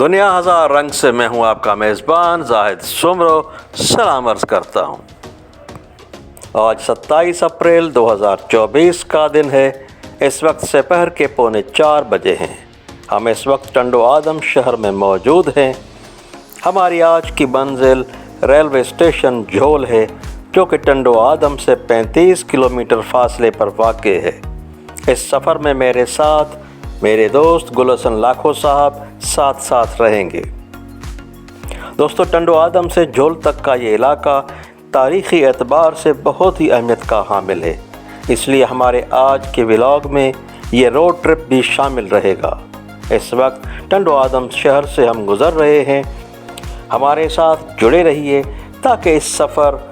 दुनिया हज़ार रंग से मैं हूं आपका मेज़बान जाहिद सुमरो सलाम अर्ज़ करता हूं। आज 27 अप्रैल 2024 का दिन है। इस वक्त दोपहर के 3:45 बजे हैं। हम इस वक्त टंडो आदम शहर में मौजूद हैं। हमारी आज की मंजिल रेलवे स्टेशन झोल है, जो कि टंडो आदम से 35 किलोमीटर फासले पर वाक़ है। इस सफ़र में मेरे साथ मेरे दोस्त गुलशन लाखो साहब साथ रहेंगे। दोस्तों, टंडो आदम से झोल तक का ये इलाका तारीख़ी एतबार से बहुत ही अहमियत का हामिल है, इसलिए हमारे आज के व्लॉग में ये रोड ट्रिप भी शामिल रहेगा। इस वक्त टंडो आदम शहर से हम गुज़र रहे हैं। हमारे साथ जुड़े रहिए ताकि इस सफ़र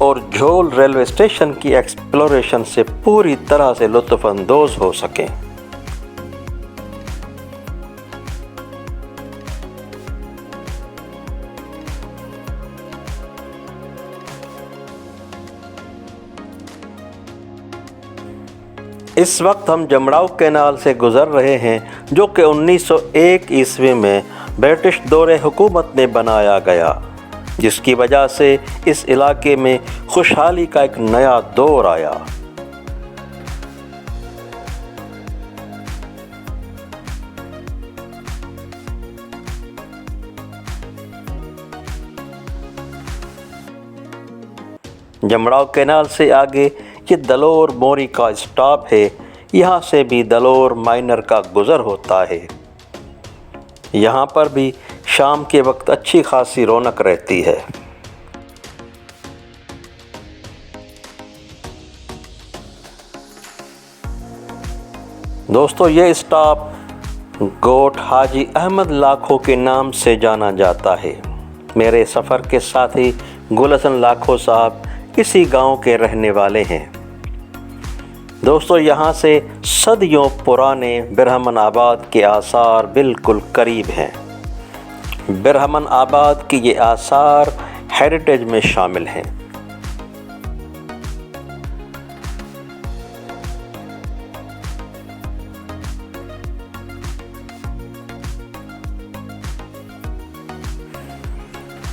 और झोल रेलवे स्टेशन की एक्सप्लोरेशन से पूरी तरह से लुत्फ़अंदोज़ हो सकें। इस वक्त हम जमड़ाऊ कैनाल से गुज़र रहे हैं, जो कि 1901 ईस्वी में ब्रिटिश दौरे हुकूमत ने बनाया गया, जिसकी वजह से इस इलाके में खुशहाली का एक नया दौर आया। जमड़ाऊ कैनाल से आगे ये दलोर मोरी का स्टॉप है। यहाँ से भी दलोर माइनर का गुज़र होता है। यहाँ पर भी शाम के वक्त अच्छी खासी रौनक रहती है। दोस्तों, ये स्टॉप गोट हाजी अहमद लाखो के नाम से जाना जाता है। मेरे सफ़र के साथी गुलशन लाखो साहब इसी गांव के रहने वाले हैं। दोस्तों, यहाँ से सदियों पुराने बिरहमन आबाद के आसार बिल्कुल करीब हैं। बिरहमन आबाद की ये आसार हेरिटेज में शामिल हैं।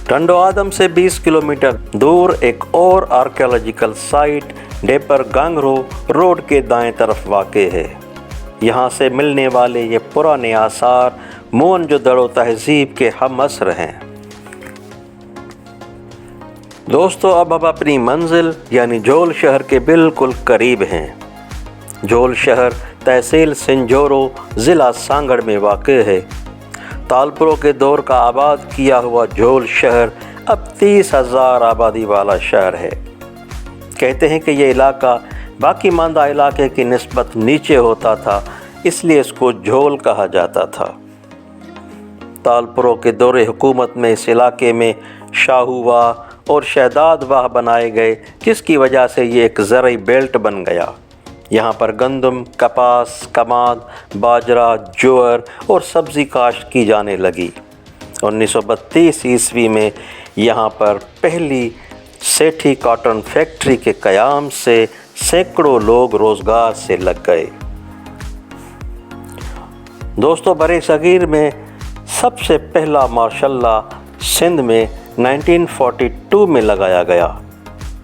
टंडो आदम से 20 किलोमीटर दूर एक और आर्कियोलॉजिकल साइट डेपर गांगरो रोड के दाएं तरफ वाक़े है। यहाँ से मिलने वाले ये पुराने आसार मोहनजोदड़ो तहज़ीब के हम असर हैं। दोस्तों, अब हम अपनी मंजिल यानी झोल शहर के बिल्कुल करीब हैं। झोल शहर तहसील सिंजोरो ज़िला सांगड़ में वाक़े है। तालपुरों के दौर का आबाद किया हुआ झोल शहर अब 30,000 आबादी वाला शहर है। कहते हैं कि ये इलाका बाकी मांदा इलाके की निस्बत नीचे होता था, इसलिए इसको झोल कहा जाता था। तालपुरों के दौरे हुकूमत में इस इलाके में शाहूवाह और शहदाद वाह बनाए गए, जिसकी वजह से ये एक ज़रई बेल्ट बन गया। यहाँ पर गंदम, कपास, कमाद, बाजरा, ज्वार और सब्ज़ी काश्त की जाने लगी। 1932 ईस्वी में यहाँ पर पहली सेठी कॉटन फैक्ट्री के क़याम से सैकड़ों लोग रोज़गार से लग गए। दोस्तों, बरे सगीर में सबसे पहला मार्शल्ला सिंध में 1942 में लगाया गया।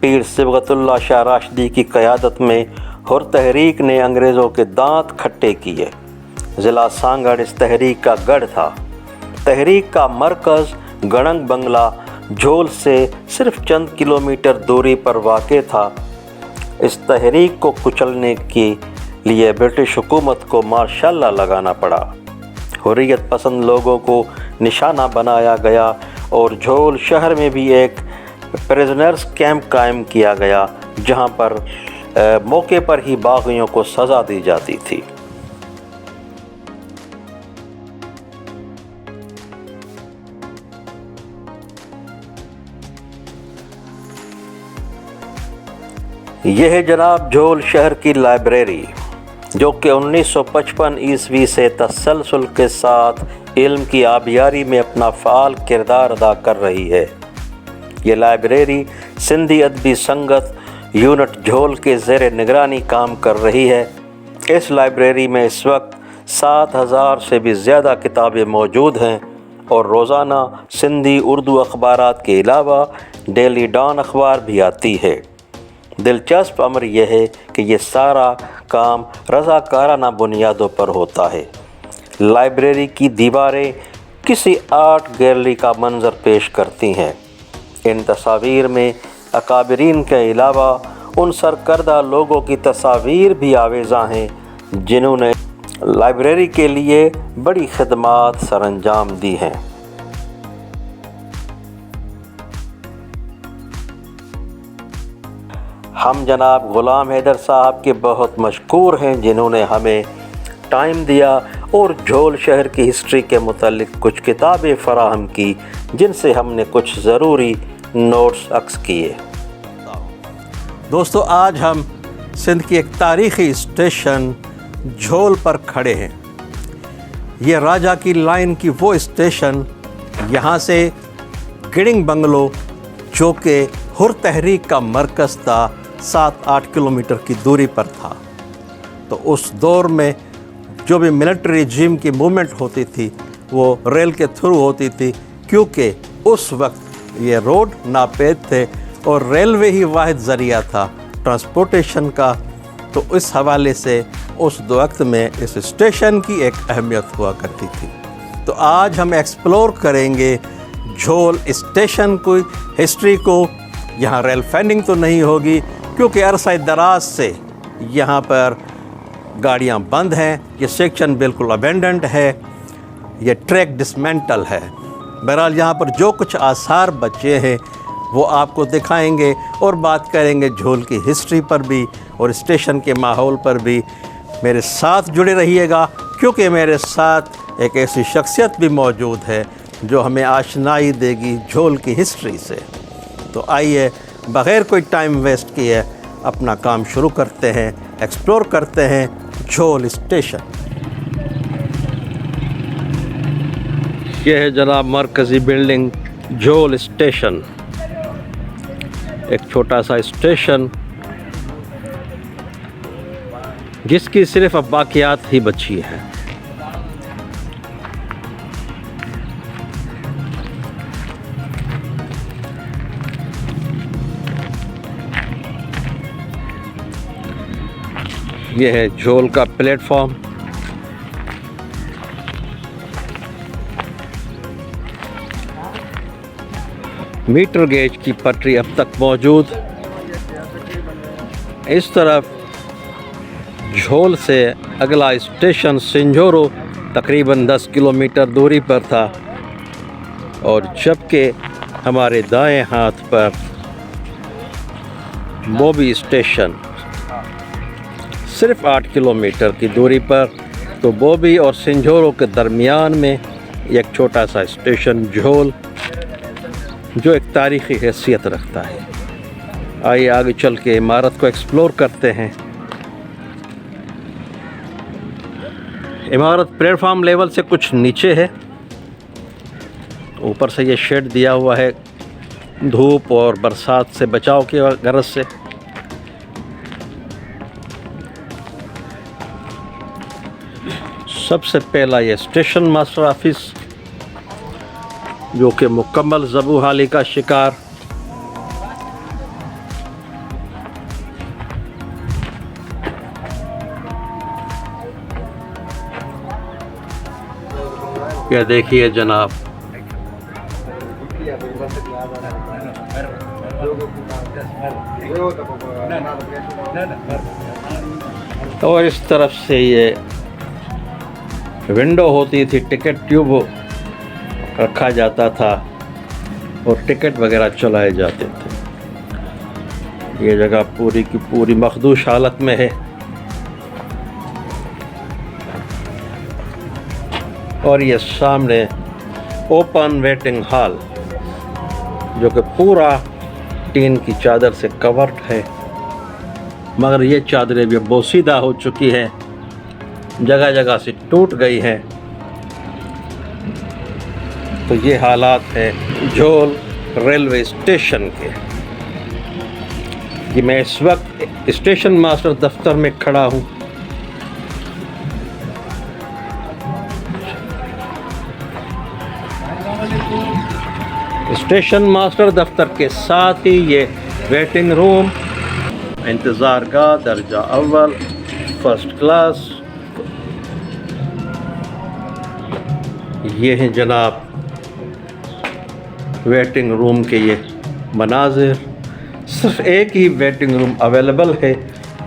पीर सिबगतुल्लाह शाह राशिदी की क़यादत में हुर तहरीक ने अंग्रेज़ों के दांत खट्टे किए। ज़िला सांगड़ इस तहरीक का गढ़ था। तहरीक का मरकज़ गणंग बंगला झोल से सिर्फ चंद किलोमीटर दूरी पर वाक़े था। इस तहरीक को कुचलने के लिए ब्रिटिश हुकूमत को मार्शल्ला लगाना पड़ा। हुर्रियत पसंद लोगों को निशाना बनाया गया और झोल शहर में भी एक प्रिजनर्स कैंप कायम किया गया, जहां पर मौके पर ही बागियों को सज़ा दी जाती थी। यह है जनाब झोल शहर की लाइब्रेरी, जो कि 1955 ईस्वी से तसलसल के साथ इल्म की आबियारी में अपना फ़ाल किरदार अदा कर रही है। ये लाइब्रेरी सिंधी अदबी संगत यूनिट झोल के ज़ेर निगरानी काम कर रही है। इस लाइब्रेरी में इस वक्त 7,000 से भी ज़्यादा किताबें मौजूद हैं और रोज़ाना सिंधी उर्दू अखबारात के अलावा डेली डॉन अखबार भी आती है। दिलचस्प अमर यह है कि ये सारा काम रज़ाकाराना बुनियादों पर होता है। लाइब्रेरी की दीवारें किसी आर्ट गैलरी का मंजर पेश करती हैं। इन तस्वीर में अकाबरीन के अलावा उन सरकर्दा लोगों की तस्वीर भी आवेज़ा हैं जिन्होंने लाइब्रेरी के लिए बड़ी खिदमात सरअंजाम दी हैं। हम जनाब ग़ुलाम हैदर साहब के बहुत मशकूर हैं जिन्होंने हमें टाइम दिया और झोल शहर की हिस्ट्री के मुतालिक कुछ किताबें फ़राहम की जिनसे हमने कुछ ज़रूरी नोट्स अक्स किए। दोस्तों, आज हम सिंध की एक तारीख़ी स्टेशन झोल पर खड़े हैं। ये राजा की लाइन की वो स्टेशन, यहाँ से गिडिंग बंगलो जो कि हुर तहरीक का मरकज़ था 7-8 किलोमीटर की दूरी पर था। तो उस दौर में जो भी मिलिट्री रिजीम की मूवमेंट होती थी वो रेल के थ्रू होती थी, क्योंकि उस वक्त ये रोड नापेद थे और रेलवे ही वाहिद ज़रिया था ट्रांसपोर्टेशन का। तो इस हवाले से उस वक्त में इस स्टेशन की एक अहमियत हुआ करती थी। तो आज हम एक्सप्लोर करेंगे झोल स्टेशन की हिस्ट्री को। यहाँ रेल फैंडिंग तो नहीं होगी क्योंकि अरसा दराज से यहाँ पर गाड़ियाँ बंद हैं। ये सेक्शन बिल्कुल अबेंडेंट है, ये ट्रैक डिसमेंटल है। बहरहाल यहाँ पर जो कुछ आसार बचे हैं वो आपको दिखाएंगे और बात करेंगे झोल की हिस्ट्री पर भी और स्टेशन के माहौल पर भी। मेरे साथ जुड़े रहिएगा क्योंकि मेरे साथ एक ऐसी शख्सियत भी मौजूद है जो हमें आशनाई देगी झोल की हिस्ट्री से। तो आइए बग़ैर कोई टाइम वेस्ट किए अपना काम शुरू करते हैं, एक्सप्लोर करते हैं झोल स्टेशन। यह है जनाब मरकज़ी बिल्डिंग झोल स्टेशन, एक छोटा सा स्टेशन जिसकी सिर्फ अब बाकियात ही बची है। यह है झोल का प्लेटफॉर्म। मीटर गेज की पटरी अब तक मौजूद। इस तरफ झोल से अगला स्टेशन सिंझोरो तकरीबन 10 किलोमीटर दूरी पर था और जबकि हमारे दाएं हाथ पर बोबी स्टेशन सिर्फ 8 किलोमीटर की दूरी पर। तो बोबी और सिंझोरो के दरमियान में एक छोटा सा स्टेशन झोल जो एक तारीख़ी हैसियत रखता है। आइए आगे चल के इमारत को एक्सप्लोर करते हैं। इमारत प्लेटफार्म लेवल से कुछ नीचे है। ऊपर से ये शेड दिया हुआ है धूप और बरसात से बचाव की गरज से। सबसे पहला ये स्टेशन मास्टर ऑफिस जो कि मुकम्मल ज़बूहाली का शिकार। यह देखिए जनाब, और इस तरफ से ये विंडो होती थी, टिकट ट्यूब रखा जाता था और टिकट वगैरह चलाए जाते थे। ये जगह पूरी की पूरी मखदूश हालत में है और ये सामने ओपन वेटिंग हॉल जो कि पूरा टीन की चादर से कवर्ड है, मगर ये चादरें भी बोसीदा हो चुकी है, जगह जगह से टूट गई है। तो ये हालात हैं झोल रेलवे स्टेशन के। कि मैं इस वक्त स्टेशन मास्टर दफ्तर में खड़ा हूँ। स्टेशन मास्टर दफ्तर के साथ ही ये वेटिंग रूम, इंतज़ार गाह दर्जा अव्वल फर्स्ट क्लास। ये हैं जनाब वेटिंग रूम के ये मनाजिर। सिर्फ एक ही वेटिंग रूम अवेलेबल है,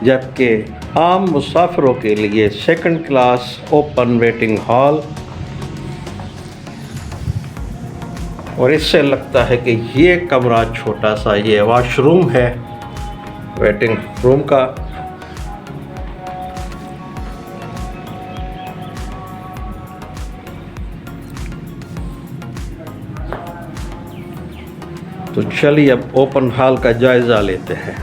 जबकि आम मुसाफिरों के लिए second class open waiting hall. और इससे लगता है कि ये कमरा छोटा सा ये वॉशरूम है वेटिंग रूम का। तो चलिए अब ओपन हॉल का जायज़ा लेते हैं।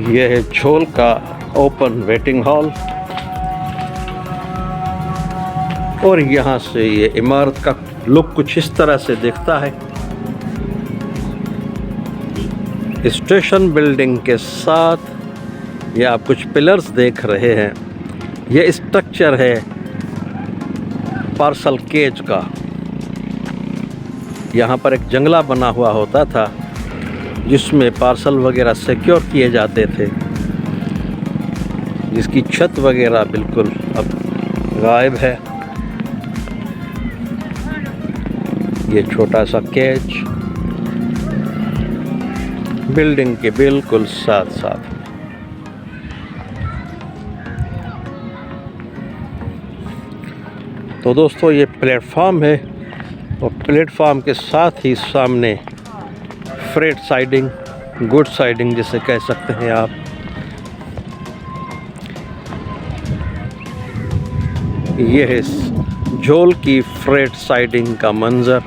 यह है झोल का ओपन वेटिंग हॉल और यहाँ से ये इमारत का लुक कुछ इस तरह से दिखता है। स्टेशन बिल्डिंग के साथ ये आप कुछ पिलर्स देख रहे हैं, ये स्ट्रक्चर है पार्सल केज का। यहाँ पर एक जंगला बना हुआ होता था जिसमें पार्सल वगैरह सिक्योर किए जाते थे, जिसकी छत वगैरह बिल्कुल अब गायब है। ये छोटा सा केज बिल्डिंग के बिल्कुल साथ साथ। तो दोस्तों ये प्लेटफॉर्म है और प्लेटफॉर्म के साथ ही सामने फ्रेट साइडिंग, गुड साइडिंग जिसे कह सकते हैं आप। ये है झोल की फ्रेट साइडिंग का मंजर।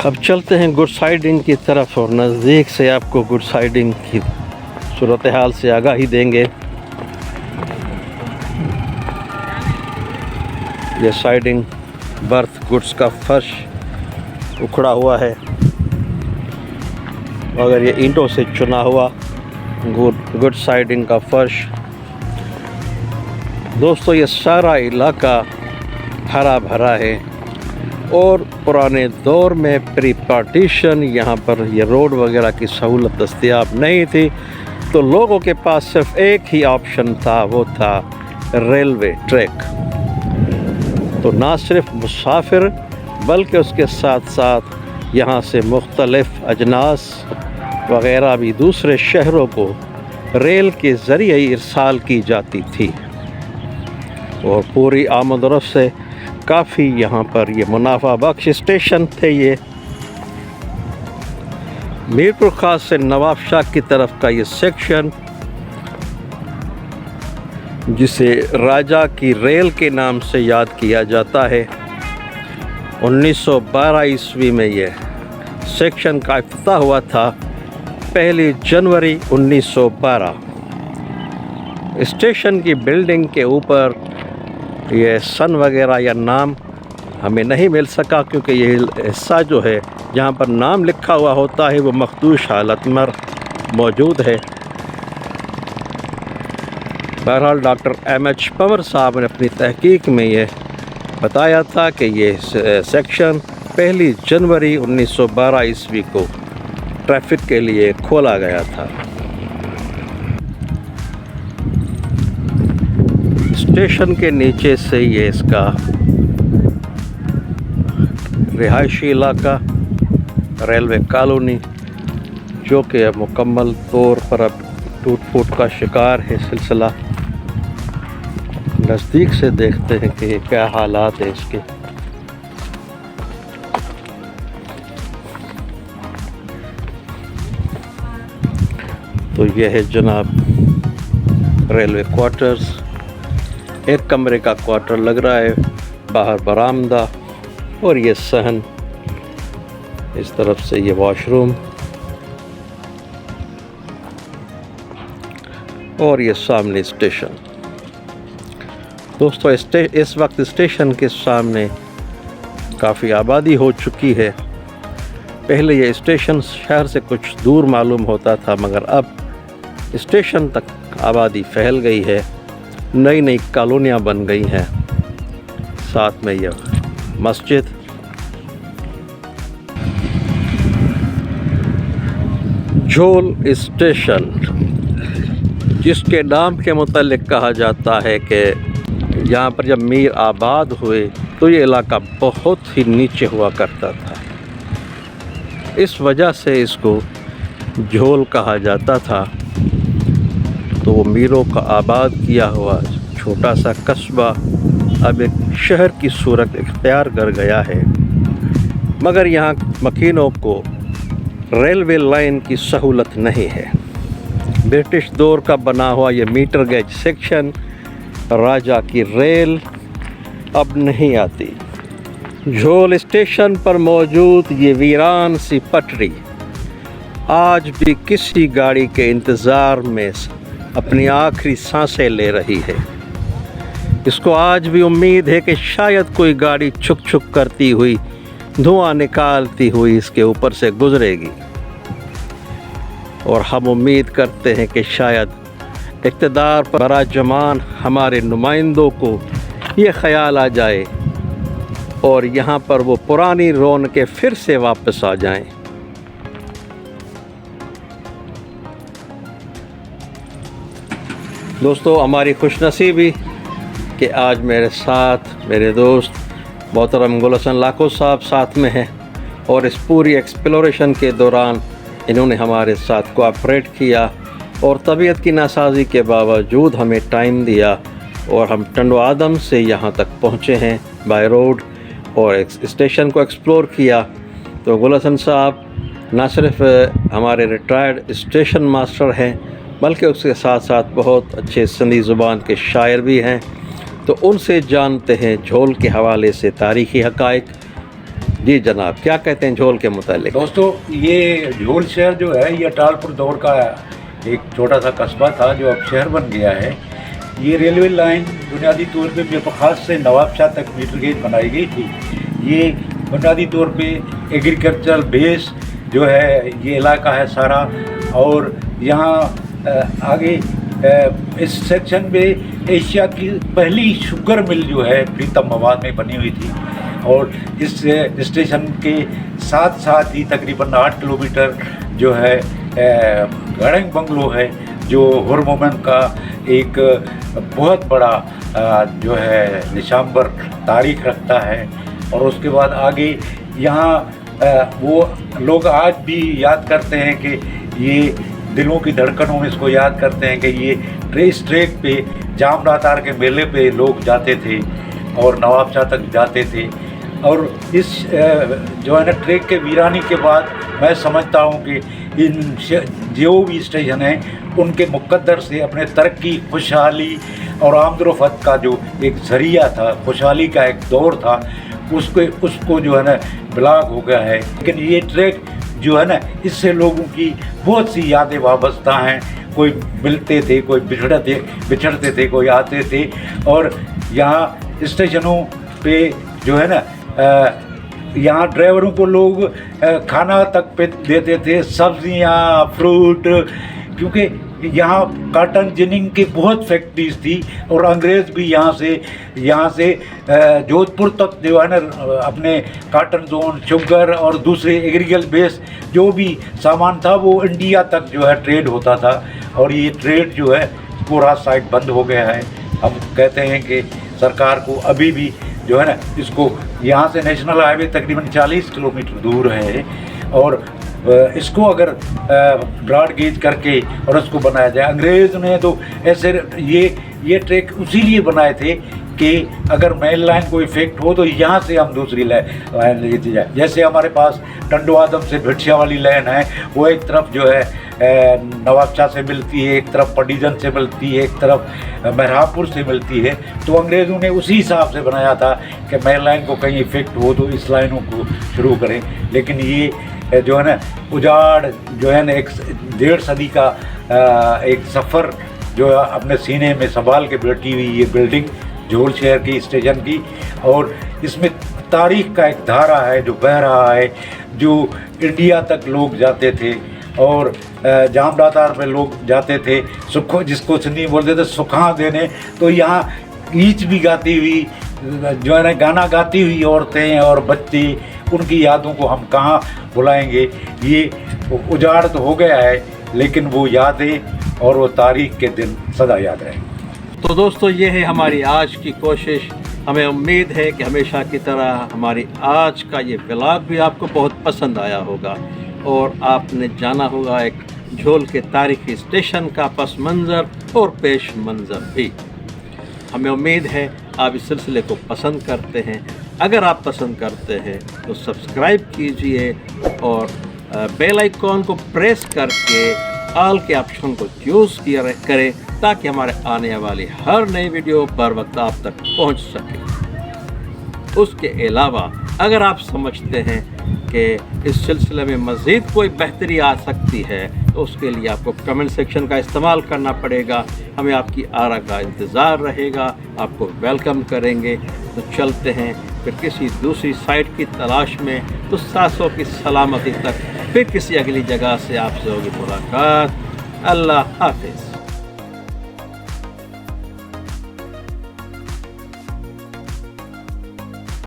अब चलते हैं गुड साइडिंग की तरफ और नज़दीक से आपको गुड साइडिंग की सूरत हाल से आगाही देंगे। यह साइडिंग बर्थ गुड्स का फर्श उखड़ा हुआ है, अगर ये ईंटों से चुना हुआ गुड साइडिंग का फर्श। दोस्तों ये सारा इलाका हरा भरा है और पुराने दौर में प्री पार्टीशन यहाँ पर ये रोड वगैरह की सहूलत दस्तयाब नहीं थी, तो लोगों के पास सिर्फ एक ही ऑप्शन था, वो था रेलवे ट्रैक। तो ना सिर्फ मुसाफिर बल्कि उसके साथ साथ यहाँ से मुख्तलिफ अजनास वगैरह भी दूसरे शहरों को रेल के ज़रिए इरसाल की जाती थी और पूरी आमद रफ्त से काफ़ी यहाँ पर ये मुनाफा बख्श स्टेशन थे। ये मीरपुर खास से नवाब शाह की तरफ का ये सेक्शन, जिसे राजा की रेल के नाम से याद किया जाता है, 1912 ईस्वी में ये सेक्शन का इफ्तिताह हुआ था, 1 जनवरी 1912। स्टेशन की बिल्डिंग के ऊपर ये सन वगैरह या नाम हमें नहीं मिल सका, क्योंकि ये हिस्सा जो है जहाँ पर नाम लिखा हुआ होता है वो मखदूश हालत में मौजूद है। बहरहाल डॉक्टर M.H. पंवर साहब ने अपनी तहकीक में ये बताया था कि ये सेक्शन 1 जनवरी 1912 ईस्वी को ट्रैफिक के लिए खोला गया था। स्टेशन के नीचे से ये इसका रिहायशी इलाका, रेलवे कॉलोनी, जो कि अब मुकम्मल तौर पर अब टूट फूट का शिकार है सिलसिला। नज़दीक से देखते हैं कि क्या हालात है इसके। तो यह है जनाब रेलवे क्वार्टर्स। एक कमरे का क्वार्टर लग रहा है, बाहर बरामदा और ये सहन, इस तरफ से ये वॉशरूम और ये सामने स्टेशन। दोस्तों इस वक्त स्टेशन के सामने काफ़ी आबादी हो चुकी है। पहले ये स्टेशन शहर से कुछ दूर मालूम होता था, मगर अब स्टेशन तक आबादी फैल गई है, नई नई कॉलोनियाँ बन गई हैं, साथ में यह मस्जिद। झोल स्टेशन, जिसके नाम के मुतालिक कहा जाता है कि यहाँ पर जब मीर आबाद हुए तो ये इलाका बहुत ही नीचे हुआ करता था, इस वजह से इसको झोल कहा जाता था। तो वो मीरों का आबाद किया हुआ छोटा सा कस्बा अब एक शहर की सूरत इख्तियार कर गया है, मगर यहाँ मकीनों को रेलवे लाइन की सहूलत नहीं है। ब्रिटिश दौर का बना हुआ ये मीटर गेज सेक्शन, राजा की रेल अब नहीं आती। झोल स्टेशन पर मौजूद ये वीरान सी पटरी आज भी किसी गाड़ी के इंतज़ार में अपनी आखिरी सांसें ले रही है। इसको आज भी उम्मीद है कि शायद कोई गाड़ी छुक छुक करती हुई, धुआं निकालती हुई इसके ऊपर से गुजरेगी, और हम उम्मीद करते हैं कि शायद इक़्तिदार पर बराजमान हमारे नुमाइंदों को ये ख्याल आ जाए और यहाँ पर वो पुरानी रौनकें फिर से वापस आ जाएं। दोस्तों, हमारी खुशनसीबी कि आज मेरे साथ मेरे दोस्त मोहतरम गुलहसन लाखो साहब साथ में हैं, और इस पूरी एक्सप्लोरेशन के दौरान इन्होंने हमारे साथ कोऑपरेट किया और तबीयत की नासाजी के बावजूद हमें टाइम दिया, और हम टंडो आदम से यहाँ तक पहुँचे हैं बाय रोड और स्टेशन को एक्सप्लोर किया। तो गुलहसन साहब न सिर्फ हमारे रिटायर्ड स्टेशन मास्टर हैं, बल्कि उसके साथ साथ बहुत अच्छे सिंधी ज़ुबान के शायर भी हैं। तो उनसे जानते हैं झोल के हवाले से तारीख़ी हक़ाइक़। जी जनाब, क्या कहते हैं झोल के मुतालिक? दोस्तों, ये झोल शहर जो है ये अटालपुर दौर का एक छोटा सा कस्बा था जो अब शहर बन गया है। ये रेलवे लाइन बुनियादी तौर पे मीरपुखास से नवाबशाह तक मीटर गेज बनाई गई थी। ये बुनियादी तौर पे एग्रीकल्चरल बेस जो है ये इलाका है सारा, और यहाँ आगे इस सेक्शन में एशिया की पहली शुगर मिल जो है प्रीतमाबाद में बनी हुई थी, और इस स्टेशन के साथ साथ ही तकरीबन 8 किलोमीटर जो है गड़ंग बंगलो है, जो हुरमोमन का एक बहुत बड़ा जो है निशानवर तारीख रखता है। और उसके बाद आगे यहाँ वो लोग आज भी याद करते हैं कि ये दिलों की धड़कनों में इसको याद करते हैं कि ये रेस ट्रैक पे जामरातार के मेले पे लोग जाते थे और नवाबशाह तक जाते थे। और इस जो है ना ट्रैक के वीरानी के बाद मैं समझता हूँ कि इन जो भी स्टेशन हैं उनके मुक़द्दर से अपने तरक्की, खुशहाली और आमदोरफ़त का जो एक ज़रिया था, खुशहाली का एक दौर था, उसको जो है ना ब्लॉक हो गया है। लेकिन ये ट्रैक जो है ना इससे लोगों की बहुत सी यादें वाबस्ता हैं। कोई मिलते थे, कोई बिछड़ते थे, कोई आते थे, और यहाँ स्टेशनों पे जो है ना यहाँ ड्राइवरों को लोग खाना तक पे देते थे, सब्जियाँ, फ्रूट, क्योंकि यहाँ काटन जिनिंग की बहुत फैक्ट्रीज थी, और अंग्रेज़ भी यहाँ से जोधपुर तक जो है ना अपने काटन जोन, शुगर और दूसरे एग्रीकल्चर बेस जो भी सामान था वो इंडिया तक जो है ट्रेड होता था। और ये ट्रेड जो है पूरा साइड बंद हो गया है। हम कहते हैं कि सरकार को अभी भी जो है ना इसको, यहाँ से नेशनल हाईवे तकरीबन 40 किलोमीटर दूर है, और इसको अगर ब्रॉड गेज करके और उसको बनाया जाए। अंग्रेज़ ने तो ऐसे ये ट्रैक उसी लिए बनाए थे कि अगर मेन लाइन को इफेक्ट हो तो यहाँ से हम दूसरी लाइन लेती जाए। जैसे हमारे पास टंडो आदम से भिटसिया वाली लाइन है, वो एक तरफ जो है नवाबशाह से मिलती है, एक तरफ पडीजन से मिलती है, एक तरफ महरापुर से मिलती है। तो अंग्रेज़ों ने उसी हिसाब से बनाया था कि मेन लाइन को कहीं इफेक्ट हो तो इस लाइनों को शुरू करें। लेकिन ये जो है ना उजाड़ जो है ना एक 1.5 सदी का एक सफ़र जो अपने सीने में संभाल के बैठी हुई ये बिल्डिंग झोल शहर की स्टेशन की, और इसमें तारीख का एक धारा है जो बह रहा है, जो इंडिया तक लोग जाते थे और जामदातार पे लोग जाते थे, सुखो जिसको सिंधी बोलते थे सुखा देने। तो यहाँ गीत भी गाती हुई, जो है ना गाना गाती हुई औरतें और बच्चे, उनकी यादों को हम कहाँ भुलाएंगे। ये उजाड़ तो हो गया है, लेकिन वो यादें और वो तारीख के दिन सदा याद रहेंगे। तो दोस्तों, ये है हमारी आज की कोशिश। हमें उम्मीद है कि हमेशा की तरह हमारी आज का ये व्लॉग भी आपको बहुत पसंद आया होगा और आपने जाना होगा एक झोल के तारीखी स्टेशन का पस मंज़र और पेश मंज़र भी। हमें उम्मीद है आप इस सिलसिले को पसंद करते हैं। अगर आप पसंद करते हैं तो सब्सक्राइब कीजिए और बेल आइकॉन को प्रेस करके ऑल के ऑप्शन को चूज़ करें ताकि हमारे आने वाली हर नई वीडियो बर वक्त आप तक पहुंच सके। उसके अलावा अगर आप समझते हैं कि इस सिलसिले में मज़ीद कोई बेहतरी आ सकती है तो उसके लिए आपको कमेंट सेक्शन का इस्तेमाल करना पड़ेगा। हमें आपकी आरा का इंतज़ार रहेगा, आपको वेलकम करेंगे। तो चलते हैं फिर किसी दूसरी साइट की तलाश में, तो सांसों की सलामती तक फिर किसी अगली जगह से आपसे होगी मुलाकात। अल्लाह हाफिज़।